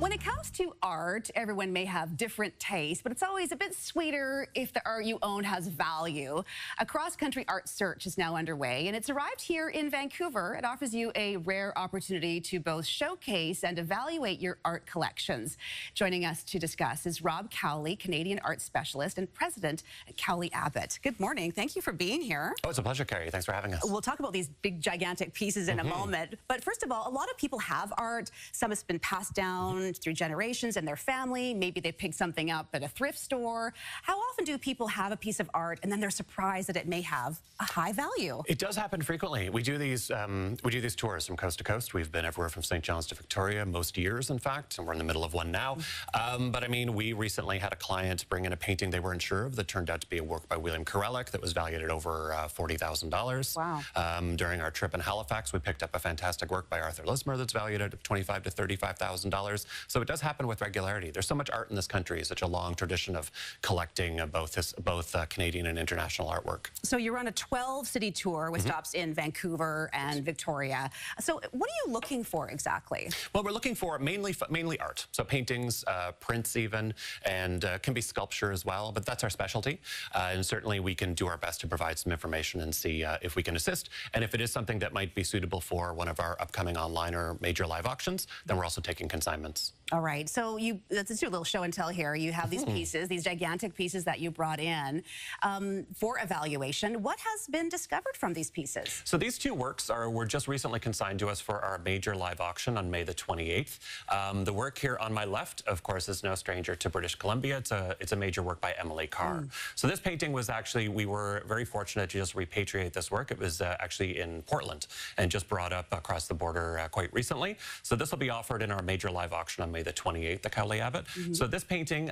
When it comes to art, everyone may have different tastes, but it's always a bit sweeter if the art you own has value. A cross-country art search is now underway, and it's arrived here in Vancouver. It offers you a rare opportunity to both showcase and evaluate your art collections. Joining us to discuss is Rob Cowley, Canadian art specialist and president at Cowley Abbott. Good morning. Thank you for being here. Oh, it's a pleasure, Keri. Thanks for having us. We'll talk about these big, gigantic pieces in a moment. But first of all, a lot of people have art. Some has been passed down through generations in their family. Maybe they picked something up at a thrift store. How often do people have a piece of art and then they're surprised that it may have a high value? It does happen frequently. We do these tours from coast to coast. We've been everywhere from St. John's to Victoria, most years, in fact, and we're in the middle of one now. But I mean, we recently had a client bring in a painting they weren't sure of that turned out to be a work by William Carr that was valued at over $40,000. Wow. During our trip in Halifax, we picked up a fantastic work by Arthur Lismer that's valued at $25,000 to $35,000. So it does happen with regularity. There's so much art in this country, such a long tradition of collecting both Canadian and international artwork. So you're on a 12-city tour with stops in Vancouver and Victoria. So what are you looking for exactly? Well, we're looking for mainly art. So paintings, prints even, and can be sculpture as well, but that's our specialty. And certainly we can do our best to provide some information and see if we can assist. And if it is something that might be suitable for one of our upcoming online or major live auctions, then we're also taking consignments. All right, so let's do a little show and tell here. You have these pieces, these gigantic pieces that you brought in for evaluation. What has been discovered from these pieces? So these two works were just recently consigned to us for our major live auction on May the 28th. The work here on my left, of course, is no stranger to British Columbia. It's a major work by Emily Carr. So this painting was actually, we were very fortunate to just repatriate this work. It was actually in Portland and just brought up across the border quite recently. So this will be offered in our major live auction on May the 28th at Cowley Abbott. So this painting,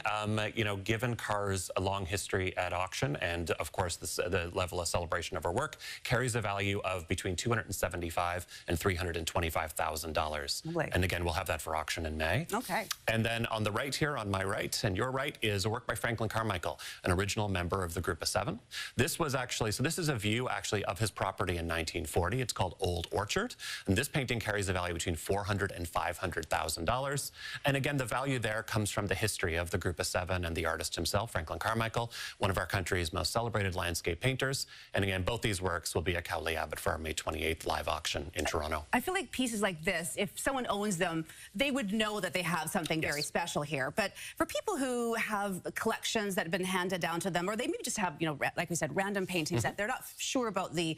you know, given Carr's long history at auction and, of course, the level of celebration of her work, carries a value of between $275,000 and $325,000. And again, we'll have that for auction in May. Okay. And then on the right here, on my right and your right, is a work by Franklin Carmichael, an original member of the Group of Seven. This was actually, so this is a view actually of his property in 1940. It's called Old Orchard. And this painting carries a value between $400,000 and $500,000. And again, the value there comes from the history of the Group of Seven and the artist himself, Franklin Carmichael, one of our country's most celebrated landscape painters. And again, both these works will be at Cowley Abbott for our May 28th live auction in Toronto. I feel like pieces like this, if someone owns them, they would know that they have something very special here. But for people who have collections that have been handed down to them, or they maybe just have, you know, like we said, random paintings that they're not sure about the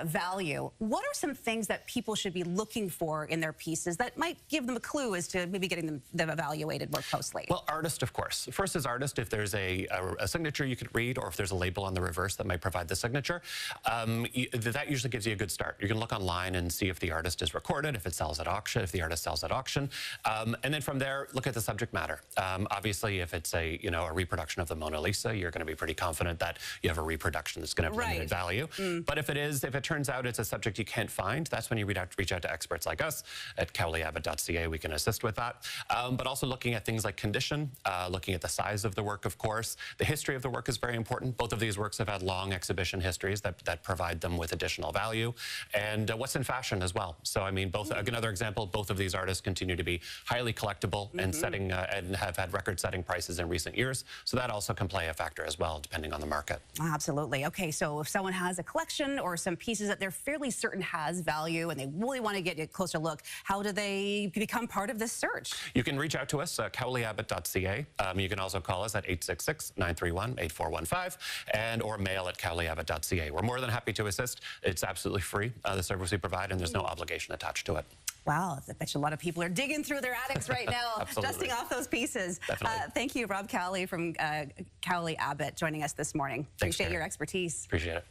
value, what are some things that people should be looking for in their pieces that might give them a clue as to maybe getting them evaluated more closely? Well, artist, of course. First is artist. If there's a signature you could read, or if there's a label on the reverse that might provide the signature, that usually gives you a good start. You can look online and see if the artist is recorded, if it sells at auction, if the artist sells at auction, and then from there, look at the subject matter. Obviously, if it's a reproduction of the Mona Lisa, you're going to be pretty confident that you have a reproduction that's going to have limited value. But if it turns out it's a subject you can't find, that's when you reach out to experts like us at cowleyabbott.ca. We can assist with that. But also looking at things like condition, looking at the size of the work, of course. The history of the work is very important. Both of these works have had long exhibition histories that provide them with additional value. And what's in fashion as well. So, I mean, another example, both of these artists continue to be highly collectible and have had record-setting prices in recent years. So that also can play a factor as well, depending on the market. Absolutely. Okay, so if someone has a collection or some pieces that they're fairly certain has value and they really want to get a closer look, how do they become part of this search? You can reach out to us, cowleyabbott.ca. You can also call us at 866-931-8415 or mail at cowleyabbott.ca. We're more than happy to assist. It's absolutely free, the service we provide, and there's no obligation attached to it. Wow, I bet you a lot of people are digging through their attics right now, dusting off those pieces. Thank you, Rob Cowley from Cowley Abbott, joining us this morning. Thanks, Appreciate your expertise. Appreciate it.